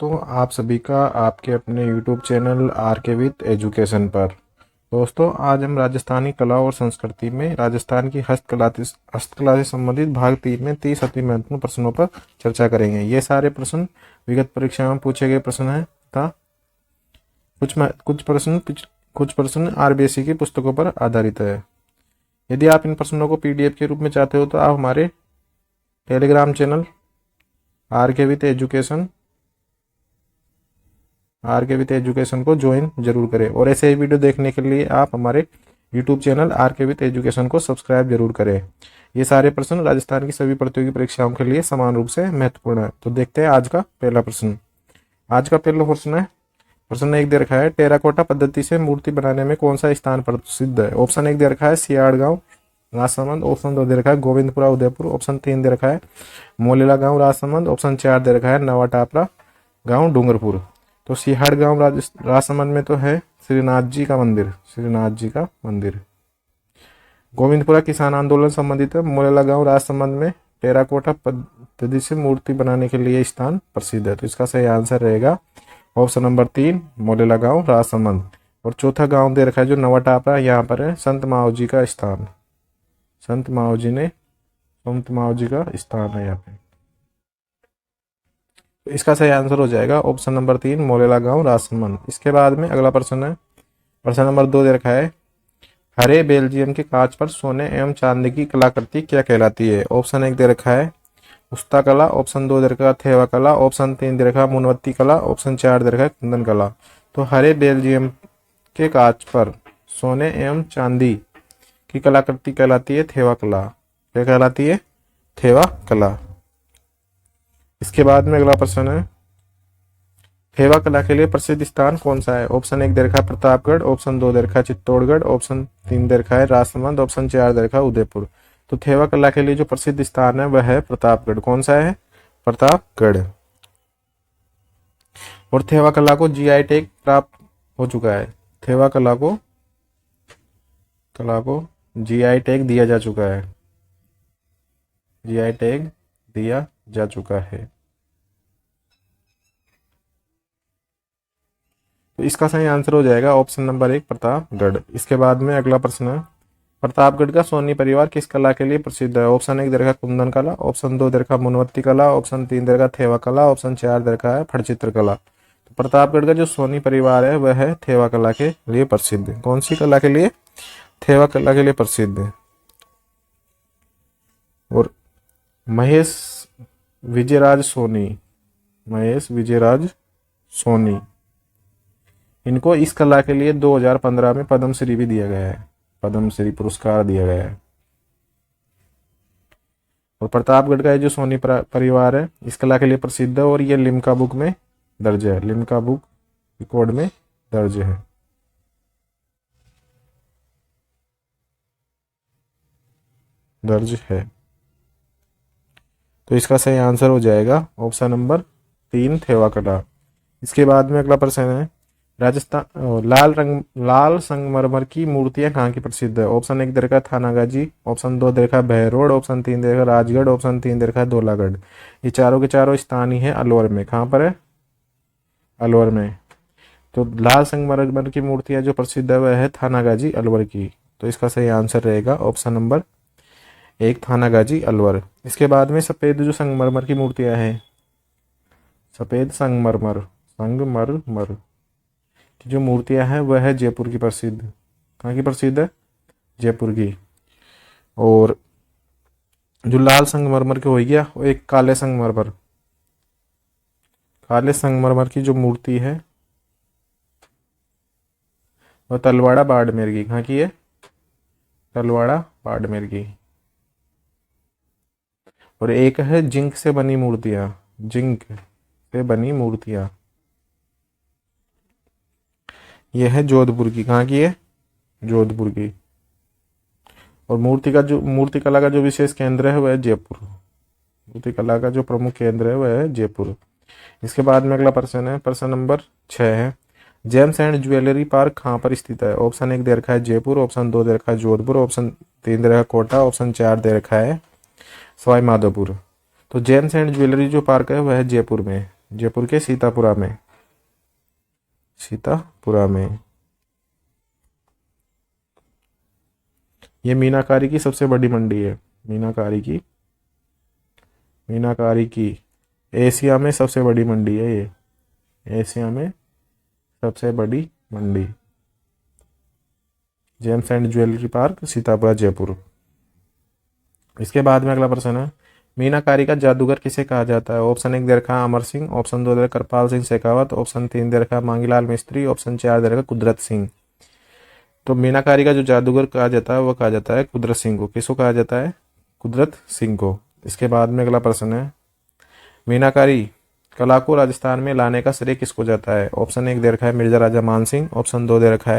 दोस्तों, आप सभी का आपके अपने YouTube चैनल आर के विद एजुकेशन पर। दोस्तों, आज हम राजस्थानी कला और संस्कृति में राजस्थान की हस्तकला से संबंधित भाग 3 में 30 अति महत्वपूर्ण प्रश्नों पर चर्चा करेंगे। ये सारे प्रश्न विगत परीक्षा में पूछे गए प्रश्न हैं तथा कुछ प्रश्न RBSE की पुस्तकों पर आधारित है। यदि आप इन प्रश्नों को PDF के रूप में चाहते हो तो आप हमारे टेलीग्राम चैनल आर के विद एजुकेशन को ज्वाइन जरूर करें और ऐसे ही वीडियो देखने के लिए आप हमारे YouTube चैनल आर के विद एजुकेशन को सब्सक्राइब जरूर करें। ये सारे प्रश्न राजस्थान की सभी प्रतियोगी परीक्षाओं के लिए समान रूप से महत्वपूर्ण है। तो देखते हैं आज का पहला प्रश्न। आज का पहला प्रश्न है, प्रश्न 1 दे रखा है, टेराकोटा पद्धति से मूर्ति बनाने में कौन सा स्थान प्रसिद्ध है। ऑप्शन 1 दे रखा है सियाड़गांव राजसमंद, ऑप्शन 2 दे रखा है गोविंदपुरा उदयपुर, ऑप्शन 3 दे रखा है मोलेला गांव राजसमंद, ऑप्शन 4 दे रखा है नवा टापरा गांव डूंगरपुर। तो सियाड़गांव राजसमंद में तो है श्रीनाथ जी का मंदिर। गोविंदपुरा किसान आंदोलन संबंधित है। मोलेला गांव राजसमंद में टेराकोटा पद्धति से मूर्ति बनाने के लिए स्थान प्रसिद्ध है। तो इसका सही आंसर रहेगा ऑप्शन नंबर 3 मोलेला गांव राजसमंद। और चौथा गांव दे रखा है जो नवा टापरा, यहाँ पर है संत माओ जी का स्थान। संत माओ जी का स्थान है यहाँ पे। तो इसका सही आंसर हो जाएगा ऑप्शन नंबर 3 मोलेला गांव राजसमंद। इसके बाद में अगला प्रश्न है, प्रश्न नंबर 2 दे रखा है, हरे बेल्जियम के कांच पर सोने एवं चांदी की कलाकृति क्या कहलाती है। ऑप्शन 1 दे रखा है उस्ता कला, ऑप्शन 2 दे रखा है थेवा कला, ऑप्शन 3 दे रखा है मुनवत्ती कला, ऑप्शन 4 दे रखा है कुंदन कला। तो हरे बेल्जियम के कांच पर सोने एवं चांदी की कलाकृति कहलाती है थेवा कला। क्या कहलाती है? थेवा कला। इसके बाद में अगला प्रश्न है, थेवा कला के लिए प्रसिद्ध स्थान कौन सा है। ऑप्शन 1 दे रखा है प्रतापगढ़, ऑप्शन 2 दे रखा है चित्तौड़गढ़, ऑप्शन 3 दे रखा है राजसमंद, ऑप्शन 4 दे रखा है उदयपुर। तो थेवा कला के लिए जो प्रसिद्ध स्थान है वह है प्रतापगढ़। कौन सा है? प्रतापगढ़। और थेवा कला को GI टैग प्राप्त हो चुका है। थेवा कला को GI टैग दिया जा चुका है। GI टैग दिया जा चुका है। तो इसका सही आंसर हो जाएगा ऑप्शन नंबर 1 प्रतापगढ़। इसके बाद में अगला प्रश्न है, प्रतापगढ़ का सोनी परिवार किस कला के लिए प्रसिद्ध है। ऑप्शन 1 दे रखा कुंदन कला, ऑप्शन 2 दे रखा मुनवत्ती कला, ऑप्शन 3 दे रखा थेवा कला, ऑप्शन 4 दे रखा है फटचित्र कला। तो प्रतापगढ़ का जो सोनी परिवार है वह है थेवा कला के लिए प्रसिद्ध है। कौन सी कला के लिए? थेवा कला के लिए प्रसिद्ध है। और महेश विजयराज सोनी इनको इस कला के लिए 2015 में पद्मश्री भी दिया गया है। पद्मश्री पुरस्कार दिया गया है। और प्रतापगढ़ का ये जो सोनी परिवार है इस कला के लिए प्रसिद्ध है और ये लिम्का बुक में दर्ज है। लिम्का बुक रिकॉर्ड में दर्ज है। तो इसका सही आंसर हो जाएगा ऑप्शन नंबर 3 थेवा कला। इसके बाद में अगला प्रश्न है, राजस्थान लाल संगमरमर की मूर्तियां कहाँ की प्रसिद्ध है। ऑप्शन 1 दे रखा है थानागाजी, ऑप्शन 2 दे रखा है बहरोड, ऑप्शन 3 दे रखा है राजगढ़, ऑप्शन 3 दे रखा है धौलागढ़। ये चारों के चारों स्थान ही है अलवर में। कहाँ पर है? अलवर में। तो लाल संगमरमर की मूर्तियां जो प्रसिद्ध है वह है थानागाजी अलवर की। तो इसका सही आंसर रहेगा ऑप्शन नंबर 1 थानागाजी अलवर। इसके बाद में सफेद जो संगमरमर की मूर्तियां हैं, सफेद संगमरमर की जो मूर्तियां हैं वह है जयपुर की प्रसिद्ध। कहाँ की प्रसिद्ध है? जयपुर की। और जो लाल संगमरमर की हो गया वो एक काले संगमरमर की जो मूर्ति है वह तलवाड़ा बाड़मेर की। कहाँ की है? तलवाड़ा बाड़मेर की। और एक है जिंक से बनी मूर्तियां, यह है जोधपुर की। कहाँ की है? जोधपुर की। और मूर्ति कला का जो विशेष केंद्र है वह है जयपुर। मूर्ति कला का जो प्रमुख केंद्र है वह है जयपुर। इसके बाद में अगला प्रश्न है, प्रश्न नंबर 6 है, जेम्स एंड ज्वेलरी पार्क कहाँ पर स्थित है। ऑप्शन 1 दे रखा है जयपुर, ऑप्शन 2 दे रखा है जोधपुर, ऑप्शन 3 दे रखा है कोटा, ऑप्शन 4 दे रखा है सवाई माधोपुर। तो जेम्स एंड ज्वेलरी जो पार्क है वह है जयपुर में। जयपुर के सीतापुरा में, सीतापुरा में। ये मीनाकारी की सबसे बड़ी मंडी है। मीनाकारी की एशिया में सबसे बड़ी मंडी है ये, एशिया में सबसे बड़ी मंडी। Gems and jewellery park, Sitapura, Jaipur. इसके बाद में अगला प्रश्न है, मीनाकारी का जादूगर किसे कहा जाता है? ऑप्शन 1 दे रखा अमर सिंह, ऑप्शन 2 दे रखा कृपाल सिंह शेखावत, ऑप्शन 3 दे रखा मांगीलाल मिस्त्री, ऑप्शन 4 दे रखा कुदरत सिंह। तो मीनाकारी का जो जादूगर कहा जाता है वो कहा जाता है कुदरत सिंह को। किसको कहा जाता है? कुदरत सिंह को। इसके बाद में अगला प्रश्न है, मीनाकारी कला को राजस्थान में लाने का श्रेय किसको जाता है? ऑप्शन 1 दे रखा है मिर्जा राजा मान सिंह, ऑप्शन 2 दे रखा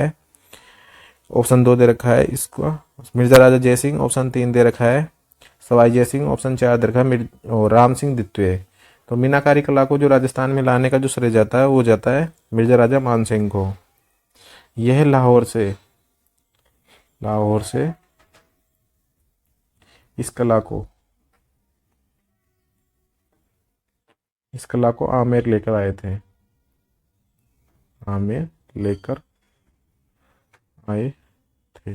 है इसको मिर्जा राजा जय सिंह, ऑप्शन 3 दे रखा है सवाई जय सिंह, ऑप्शन 4 दे रखा है राम सिंह द्वितीय। तो मीनाकारी कला को जो राजस्थान में लाने का जो श्रेय जाता है वो जाता है मिर्जा राजा मान सिंह को। यह लाहौर से इस कला को आमेर लेकर आए थे, आमेर लेकर आए थे।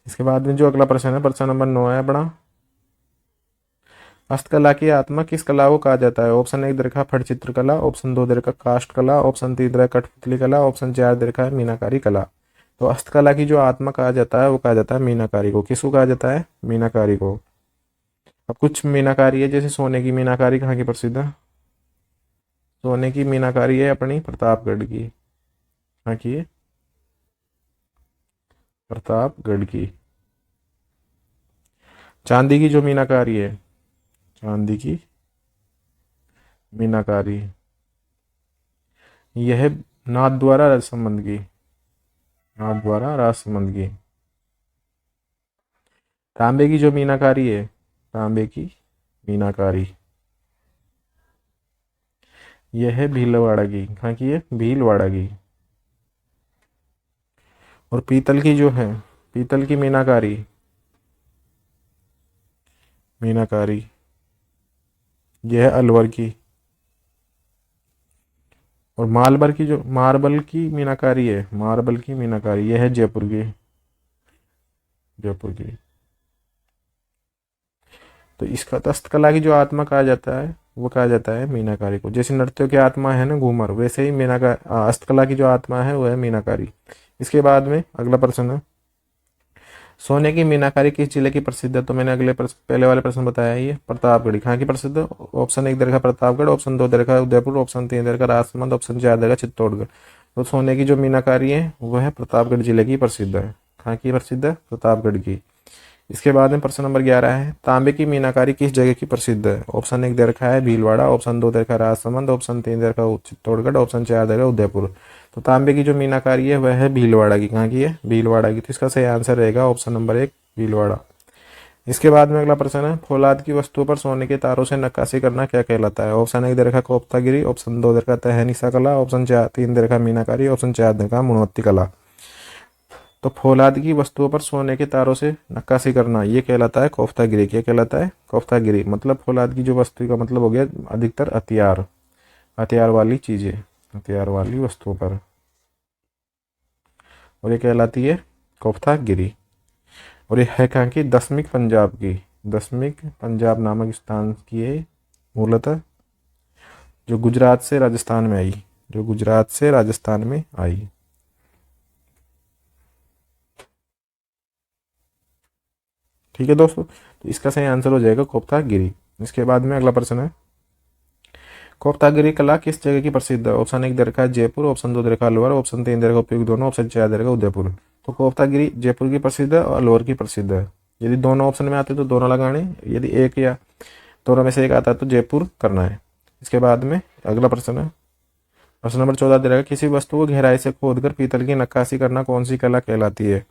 इसके बाद में जो अगला प्रश्न है, प्रश्न नंबर 9 है अपना, हस्तकला की आत्मा किस कला को कहा जाता है? ऑप्शन 1 दे रखा फट चित्र कला, ऑप्शन 2 दे रखा काष्ठ कला, ऑप्शन 3 दे रखा कठपुतली कला, ऑप्शन 4 दे रखा है मीनाकारी कला। तो हस्तकला की जो आत्मा कहा जाता है वो कहा जाता है मीनाकारी को। किसको कहा जाता है? मीनाकारी को। अब कुछ मीनाकारी है, जैसे सोने की मीनाकारी कहाँ की प्रसिद्ध है? सोने की मीनाकारी है अपनी प्रतापगढ़ की। कहाँ की है? प्रतापगढ़ की। चांदी की जो मीनाकारी है, चांदी की मीनाकारी, यह नाथद्वारा राजसमंद की, तांबे की जो मीनाकारी है, तांबे की मीनाकारी, यह है भीलवाड़ा की। कहाँ की है? भीलवाड़ा की। और पीतल की जो है, पीतल की मीनाकारी, यह है अलवर की। और मार्बल की मीनाकारी है, यह है जयपुर की। तो इसका हस्तकला की जो आत्मा कहा जाता है वो कहा जाता है मीनाकारी को। जैसे नृत्य की आत्मा है ना घूमर, वैसे ही हस्तकला की जो आत्मा है वो है मीनाकारी। इसके बाद में अगला प्रश्न है, सोने की मीनाकारी किस जिले की प्रसिद्ध है? तो मैंने पहले वाले प्रश्न बताया, ये प्रतापगढ़। कहाँ की प्रसिद्ध है? ऑप्शन 1 दे रखा प्रतापगढ़, ऑप्शन 2 दे रखा उदयपुर, ऑप्शन 3 दे रखा राजसमंद, ऑप्शन 4 दे रखा चित्तौड़गढ़। तो सोने की जो मीनाकारी है वो है प्रतापगढ़ जिले की प्रसिद्ध है। कहाँ की प्रसिद्ध है? प्रतापगढ़ की। इसके बाद में प्रश्न नंबर 11 है, तांबे की मीनाकारी किस जगह की प्रसिद्ध है? ऑप्शन 1 दे रखा है भीलवाड़ा, ऑप्शन 2 दे रखा है राजसमंद, ऑप्शन 3 दे रखा है चित्तौड़गढ़, ऑप्शन 4 दे रखा है उदयपुर। तो तांबे की जो मीनाकारी है वह है भीलवाड़ा की। कहाँ की है? भीलवाड़ा की। तो इसका सही आंसर रहेगा ऑप्शन नंबर 1 भीलवाड़ा। इसके बाद में अगला प्रश्न है, फौलाद की वस्तुओं पर सोने के तारों से नक्काशी करना क्या कहलाता है? ऑप्शन 1 दे रखा कोफ्तागिरी, ऑप्शन 2 दे रखा तहनीसा कला, ऑप्शन 3 दे रखा मीनाकारी, ऑप्शन 4 दे रखा मुनवत्ती कला। तो फौलाद की वस्तुओं पर सोने के तारों से नक्काशी करना ये कहलाता है कोफ्तागिरी। क्या कहलाता है? कोफ्तागिरी। मतलब फौलाद की जो वस्तु का मतलब हो गया अधिकतर हथियार वाली चीजें, हथियार वाली वस्तुओं पर, और ये कहलाती है कोफ्तागिरी। और ये है कहाँ की? दसमिक पंजाब नामक स्थान की है, मूलतः जो गुजरात से राजस्थान में आई, ठीक है दोस्तों। तो इसका सही आंसर हो जाएगा कोफ्तागिरी। इसके बाद में अगला प्रश्न है, कोफ्तागिरी कला किस जगह की प्रसिद्ध है? ऑप्शन 1 दे रखा है जयपुर, ऑप्शन 2 दे रखा अलवर, ऑप्शन 3 दे रखा उपयुक्त दोनों, ऑप्शन 4 दे रखा उदयपुर। तो कोफ्तागिरी जयपुर की प्रसिद्ध है और अलवर की प्रसिद्ध है। यदि दोनों ऑप्शन में आते तो दोनों लगाने, यदि एक या दोनों में से एक आता है तो जयपुर करना है। इसके बाद में अगला प्रश्न है, प्रश्न नंबर 14 दे रखा है, किसी वस्तु को गहराई से खोदकर पीतल की नक्काशी करना कौन सी कला कहलाती है?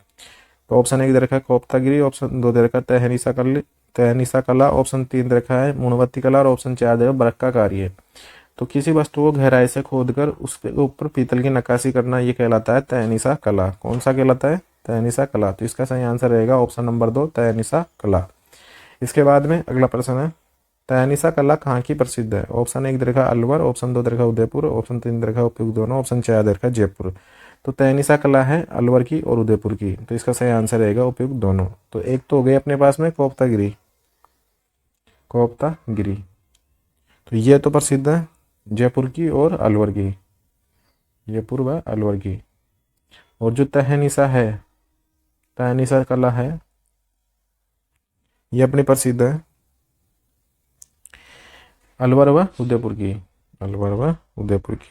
तो ऑप्शन 1 दे रखा है कोफ्तागिरी, ऑप्शन 2 दे रखा है तहनीसा कला, ऑप्शन 3 दे रखा है मुनवत्ती कला, और ऑप्शन 4 दे रखा है बरक्काकारी है। तो किसी वस्तु को गहराई से खोदकर उसके ऊपर पीतल की नक्काशी करना ये कहलाता है तहनीसा कला। कौन सा कहलाता है? तहनीसा कला। तो इसका सही आंसर रहेगा ऑप्शन नंबर 2 तहनीसा कला। इसके बाद में अगला प्रश्न है, तैनीसा कला कहाँ की प्रसिद्ध है? ऑप्शन 1 दे रखा अलवर, ऑप्शन 2 दे रखा उदयपुर, ऑप्शन 3 दे रखा उपयुक्त दोनों, ऑप्शन 4 दे रखा जयपुर। तो तैनीसा कला है अलवर की और उदयपुर की, तो इसका सही आंसर रहेगा उपयुक्त दोनों। तो एक तो हो गई अपने पास में कोप्तागिरी, कोप्तागिरी तो ये तो प्रसिद्ध है जयपुर की और अलवर की, जयपुर व अलवर की। और जो तहनीसा है, तहनीसा कला है, ये अपनी प्रसिद्ध है अलवर व उदयपुर की, अलवर व उदयपुर की।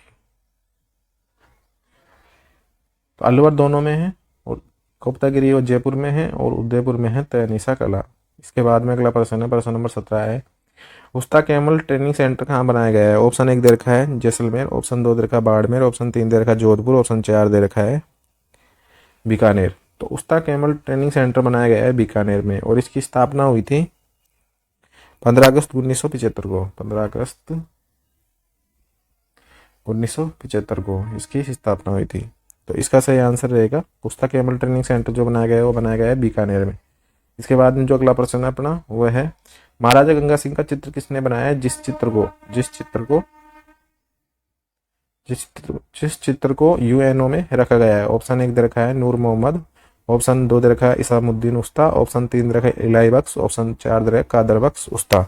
तो अलवर दोनों में है और कोप्तागिरी और जयपुर में है और उदयपुर में है तहनीसा कला। इसके बाद में अगला प्रश्न है, प्रश्न नंबर 17 है, उस्ता कैमल ट्रेनिंग सेंटर कहाँ बनाया गया है? ऑप्शन 1 दे रखा है जैसलमेर, ऑप्शन 2 दे रखा है बाड़मेर, ऑप्शन 3 दे रखा है जोधपुर, ऑप्शन 4 दे रखा है बीकानेर। तो उस्ता कैमल ट्रेनिंग सेंटर बनाया गया है बीकानेर में और इसकी स्थापना हुई थी 15 अगस्त 1975 को, 15 अगस्त 1975 को इसकी स्थापना हुई थी। तो इसका सही आंसर रहेगा उस्ता कैमल ट्रेनिंग सेंटर जो बनाया गया है वो बनाया गया है बीकानेर में। इसके बाद में जो अगला प्रश्न है अपना वो है, महाराजा गंगा सिंह का चित्र किसने बनाया है? जिस चित्र को यूएनओ में रखा गया है। ऑप्शन 1 दे रखा है नूर मोहम्मद, ऑप्शन 2 दे रखा है इसामुद्दीन उस्ता, ऑप्शन 3 दे रखा है इलाही बख्श, ऑप्शन 4 दे रखा है कादर बख्श उस्ता।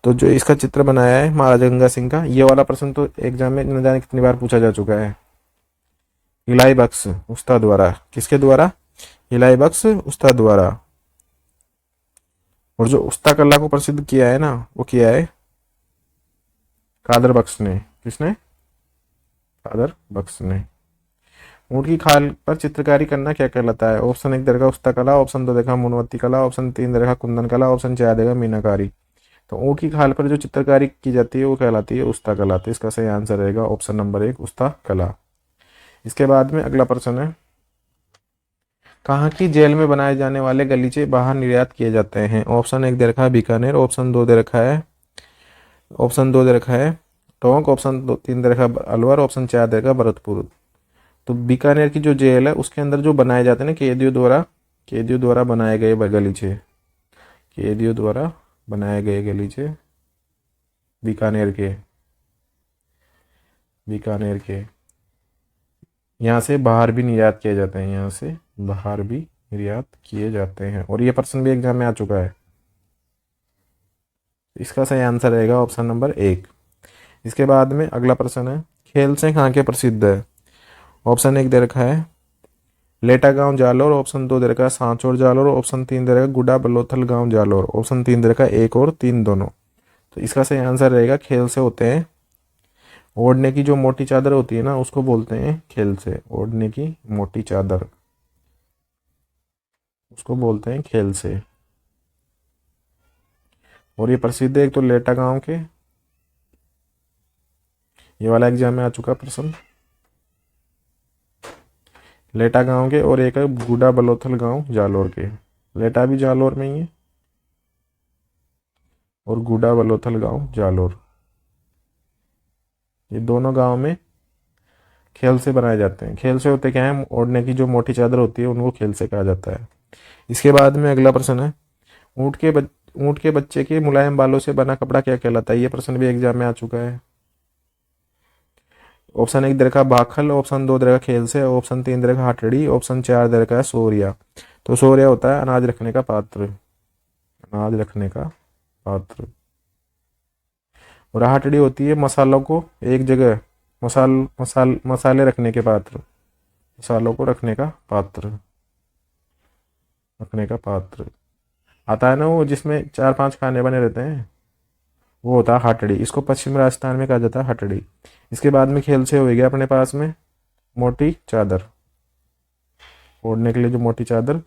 तो जो इसका चित्र बनाया है महाराजा गंगा सिंह का, ये वाला प्रश्न तो एग्जाम में न जाने कितनी बार पूछा जा चुका है। इलाही बख्श उस्ता द्वारा, किसके द्वारा? इलाही बख्श उस्ता द्वारा। और जो उस्ता कला को प्रसिद्ध किया है ना वो किया है कादर बख्श ने। किसने? कादर बख्श ने। ऊँट की खाल पर चित्रकारी करना क्या कहलाता है? ऑप्शन 1 देखा उस्ता कला, ऑप्शन 2 देखा मोमबत्ती कला, ऑप्शन 3 देखा कुंदन कला, ऑप्शन 4 देखा मीनाकारी। तो ऊँट की खाल पर जो चित्रकारी की जाती है वो कहलाती है उस्ता कला। तो इसका सही आंसर रहेगा ऑप्शन नंबर 1 उस्ता कला। इसके बाद में अगला प्रश्न है, कहाँ की जेल में बनाए जाने वाले गलीचे बाहर निर्यात किए जाते हैं? ऑप्शन 1 दे रखा है बीकानेर, ऑप्शन 2 दे रखा है टोंक, ऑप्शन 3 दे रखा है अलवर, ऑप्शन 4 दे रखा है भरतपुर। तो बीकानेर की जो जेल है उसके अंदर जो बनाए जाते हैं ना कैदियों द्वारा बनाए गए गलीचे, कैदियों द्वारा बनाए गए गलीचे बीकानेर के यहाँ से बाहर भी निर्यात किए जाते हैं, यहाँ से बाहर भी निर्यात किए जाते हैं। और ये प्रश्न भी एग्जाम में आ चुका है। इसका सही आंसर रहेगा ऑप्शन नंबर 1। इसके बाद में अगला प्रश्न है, खेल से कहाँ के प्रसिद्ध है? ऑप्शन 1 दे रखा है लेटा गांव जालोर, ऑप्शन 2 दे रखा है सांचौर जालोर, ऑप्शन 3 दे रखा है गुडा बलोथल गांव जालोर, ऑप्शन 3 दे रखा है 1 और 3 दोनों। तो इसका सही आंसर रहेगा खेल से होते हैं। ओढ़ने की जो मोटी चादर होती है ना उसको बोलते हैं खेल से, ओढ़ने की मोटी चादर उसको बोलते हैं खेल से। और ये प्रसिद्ध है एक तो लेटा गांव के, ये वाला एग्जाम में आ चुका प्रश्न, लेटा गांव के, और एक है गुडा बलोथल गांव जालोर के। लेटा भी जालोर में ही है और गुडा बलोथल गांव जालोर, ये दोनों गांव में खेल से बनाए जाते हैं। खेल से होते क्या है, ओढ़ने की जो मोटी चादर होती है उनको खेल से कहा जाता है। इसके बाद में अगला प्रश्न है, ऊँट के बच्चे के मुलायम बालों से बना कपड़ा क्या कहलाता है? ये प्रश्न भी एग्जाम में आ चुका है। ऑप्शन 1 दे रखा बाखल, ऑप्शन 2 दे रखा खेल से, ऑप्शन 3 दे रखा हटड़ी, ऑप्शन 4 दे रखा है सोरिया। तो सोरिया होता है अनाज रखने का पात्र, अनाज रखने का पात्र। और हटड़ी होती है मसालों को एक जगह मसाले रखने के पात्र, मसालों को रखने का पात्र आता है ना वो जिसमें 4-5 खाने बने रहते हैं, वो होता है हटड़ी। इसको पश्चिम राजस्थान में कहा जाता है हटड़ी। इसके बाद में खेल से हो गया अपने पास में मोटी चादर, ओढ़ने के लिए जो मोटी चादर।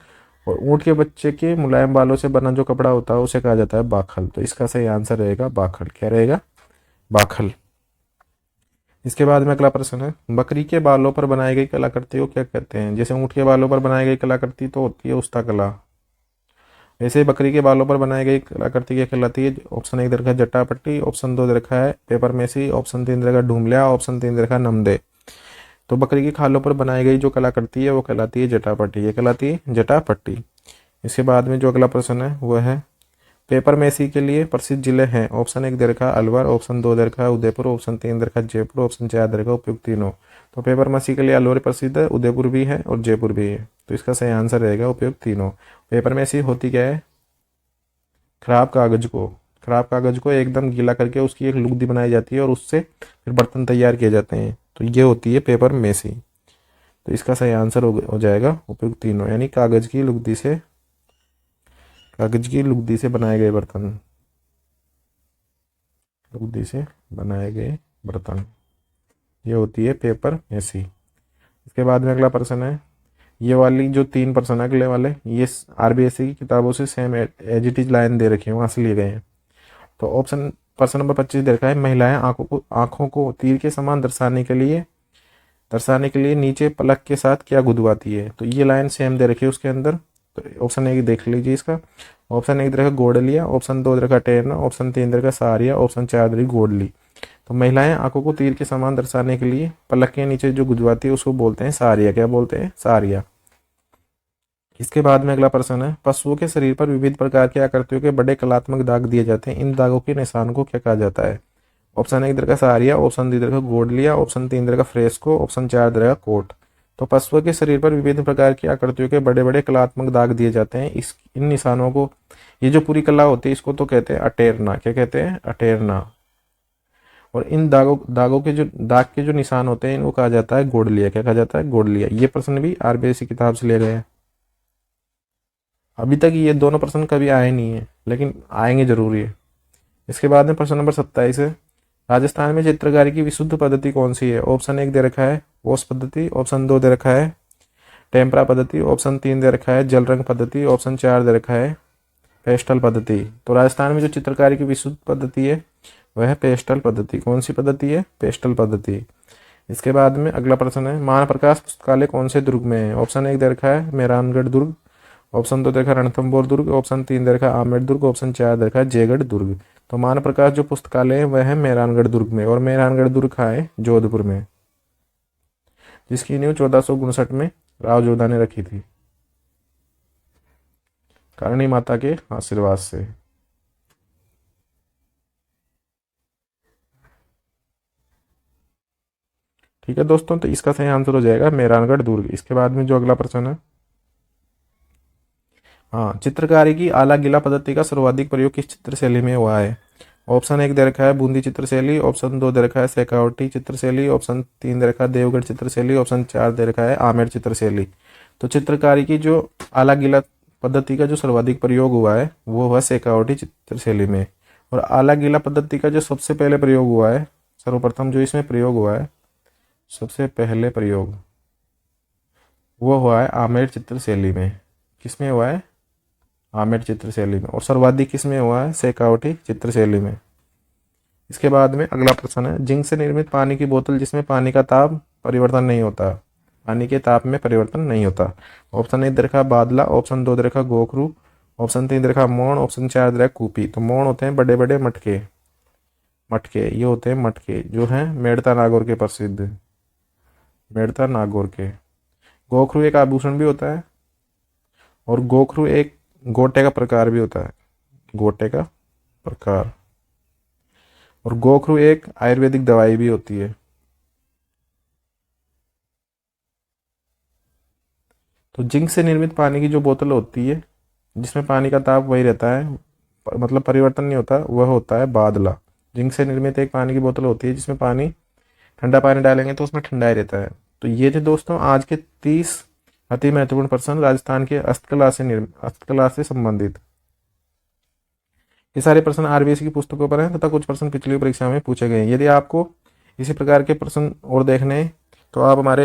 और ऊँट के बच्चे के मुलायम बालों से बना जो कपड़ा होता है उसे कहा जाता है बाखल। तो इसका सही आंसर रहेगा बाखल। क्या रहेगा? बाखल। इसके बाद में अगला प्रश्न है, बकरी के बालों पर बनाई गई कलाकृति को क्या कहते हैं? जैसे ऊँट के बालों पर बनाई गई कलाकृति तो होती है उस्ता कला, वैसे बकरी के बालों पर बनाई गई कलाकृति क्या कहलाती है? ऑप्शन 1 दे रखा है जट्टापट्टी, ऑप्शन 2 दे रखा है पेपर मेसी, ऑप्शन 3 दे रखा है ढूमलिया, ऑप्शन 3 दे रखा है नमदे। तो बकरी की खालों पर बनाई गई जो कलाकृति है वो कहलाती है जटापट्टी, ये कहलाती है जटापट्टी। इसके बाद में जो अगला प्रश्न है वो है, पेपर मेसी के लिए प्रसिद्ध जिले हैं। ऑप्शन 1 दे रखा है अलवर, ऑप्शन 2 दे रखा है उदयपुर, ऑप्शन 3 दे रखा है जयपुर, ऑप्शन 4 दे रखा है उपयुक्त तीनों। तो पेपर मेसी के लिए अलवर प्रसिद्ध है, उदयपुर भी है और जयपुर भी है। तो इसका सही आंसर रहेगा उपयुक्त तीनों। पेपर मेसी होती क्या है? खराब कागज को एकदम गीला करके उसकी एक लुगदी बनाई जाती है और उससे फिर बर्तन तैयार किए जाते हैं। तो ये होती है पेपर मेसी। तो इसका सही आंसर हो जाएगा उपयुक्त तीनों, यानी कागज की लुगदी से बनाए गए बर्तन, ये होती है पेपर मेसी। इसके बाद में अगला प्रश्न है, ये वाली जो 3 प्रश्न अगले वाले ये आरबीएससी की किताबों से same as it is line दे रखी है, वहाँ से लिए गए हैं। तो ऑप्शन प्रश्न नंबर 25 दे रखा है, महिलाएं आंखों को तीर के समान दर्शाने के लिए नीचे पलक के साथ क्या गुदवाती है। तो ये लाइन सेम दे रखी है उसके अंदर। तो ऑप्शन 1 देख लीजिए इसका। ऑप्शन 1 दे रखा गोडलिया, ऑप्शन 2 दे रखा टेरना, ऑप्शन 3 दे रखा सारिया, ऑप्शन 4 दे रखी गोडली। तो महिलाएं आंखों को तीर के समान दर्शाने के लिए पलक के नीचे जो गुदवाती है उसको बोलते हैं सारिया। क्या बोलते हैं? सारिया। इसके बाद में अगला प्रश्न है, पशुओं के शरीर पर विविध प्रकार की आकृतियों के बड़े कलात्मक दाग दिए जाते हैं, इन दागों के निशान को क्या कहा जाता है। ऑप्शन 1 का सारिया, ऑप्शन 2 का गोडलिया, ऑप्शन 3 का फ्रेस्को, ऑप्शन 4 का कोट। तो पशुओं के शरीर पर विभिन्न प्रकार की आकृतियों के बड़े बड़े कलात्मक दाग दिए जाते हैं, इन निशानों को, ये जो पूरी कला होती है इसको तो कहते हैं अटेरना। क्या कहते हैं? अटेरना। और इन दागों के जो निशान होते हैं इनको कहा जाता है गोडलिया। क्या कहा जाता है? गोडलिया। ये प्रश्न भी आरबीएससी किताब से लिए गए हैं। अभी तक ये दोनों प्रश्न कभी आए नहीं है, लेकिन आएंगे जरूर ये। इसके बाद में प्रश्न नंबर 27 है, राजस्थान में चित्रकारी की विशुद्ध पद्धति कौन सी है। ऑप्शन 1 दे रखा है ओस पद्धति, ऑप्शन 2 दे रखा है टेम्परा पद्धति, ऑप्शन 3 दे रखा है जल रंग पद्धति, ऑप्शन 4 दे रखा है पेस्टल पद्धति। तो राजस्थान में जो चित्रकारी की विशुद्ध पद्धति है वह है पेस्टल पद्धति। कौन सी पद्धति है? पेस्टल पद्धति। इसके बाद में अगला प्रश्न है, मान प्रकाश पुस्तकालय कौन से दुर्ग में है। ऑप्शन 1 दे रखा है मेहरानगढ़ दुर्ग, ऑप्शन 2 दे रखा है रणथंभौर दुर्ग, ऑप्शन 3 दे रखा है आमेर दुर्ग, ऑप्शन 4 दे रखा है जयगढ़ दुर्ग। तो मान प्रकाश जो पुस्तकालय है वह है मेहरानगढ़ दुर्ग में, और मेहरानगढ़ दुर्ग कहाँ है? जोधपुर में, जिसकी नींव 1459 में राव जोधा ने रखी थी करणी माता के आशीर्वाद से। ठीक है दोस्तों, तो इसका सही आंसर हो जाएगा मेहरानगढ़ दुर्ग। इसके बाद में जो अगला प्रश्न है, हाँ, चित्रकारी की आला गीला पद्धति का सर्वाधिक प्रयोग किस चित्र शैली में हुआ है। ऑप्शन 1 दे रखा है बूंदी चित्रशैली, ऑप्शन 2 दे रखा है शेखावटी चित्रशैली, ऑप्शन 3 दे रखा है देवगढ़ चित्रशैली, ऑप्शन 4 दे रखा है आमेर चित्रशैली। तो चित्रकारी की जो आला गीला पद्धति का जो सर्वाधिक प्रयोग हुआ है वो हुआ शेखावटी चित्रशैली में। और आला गीला पद्धति का जो सबसे पहले प्रयोग हुआ है, सर्वप्रथम जो इसमें प्रयोग हुआ है, सबसे पहले प्रयोग वो हुआ है आमेर चित्रशैली में। किसमें हुआ है? आमेर चित्रशैली में। और सर्वाधिक किसमें हुआ है? शेखावटी चित्रशैली में। इसके बाद में अगला प्रश्न है, जिंक से निर्मित पानी की बोतल जिसमें पानी का ताप परिवर्तन नहीं होता, पानी के ताप में परिवर्तन नहीं होता। ऑप्शन 1 दे रखा बादला, ऑप्शन 2 दे रखा गोखरू, ऑप्शन 3 दे रखा मोण, ऑप्शन 4 दे रखा कूपी। तो मोण होते हैं बड़े बड़े मटके, ये होते हैं मटके जो हैं मेड़ता नागौर के प्रसिद्ध, मेड़ता नागौर के। गोखरू एक आभूषण भी होता है, और गोखरू एक गोटे का प्रकार भी होता है, गोटे का प्रकार। और गोखरू एक आयुर्वेदिक दवाई भी होती है। तो जिंक से निर्मित पानी की जो बोतल होती है जिसमें पानी का ताप वही रहता है, मतलब परिवर्तन नहीं होता, वह होता है बादला। जिंक से निर्मित एक पानी की बोतल होती है जिसमें पानी, ठंडा पानी डालेंगे तो उसमें ठंडा ही रहता है। तो ये थे दोस्तों आज के 30 अति महत्वपूर्ण प्रश्न राजस्थान के हस्तकला से संबंधित। ये सारे प्रश्न आरबीएससी की पुस्तकों पर हैं तथा कुछ प्रश्न पिछली परीक्षा में पूछे गए हैं। यदि आपको इसी प्रकार के प्रश्न और देखने हैं तो आप हमारे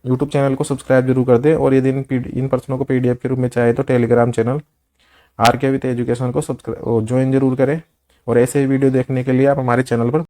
यूट्यूब चैनल को सब्सक्राइब जरूर कर दें, और यदि इन प्रश्नों को पीडीएफ के रूप में चाहे तो Telegram channel RK with education को ज्वाइन जरूर करें। और ऐसे ही वीडियो देखने के लिए आप हमारे चैनल पर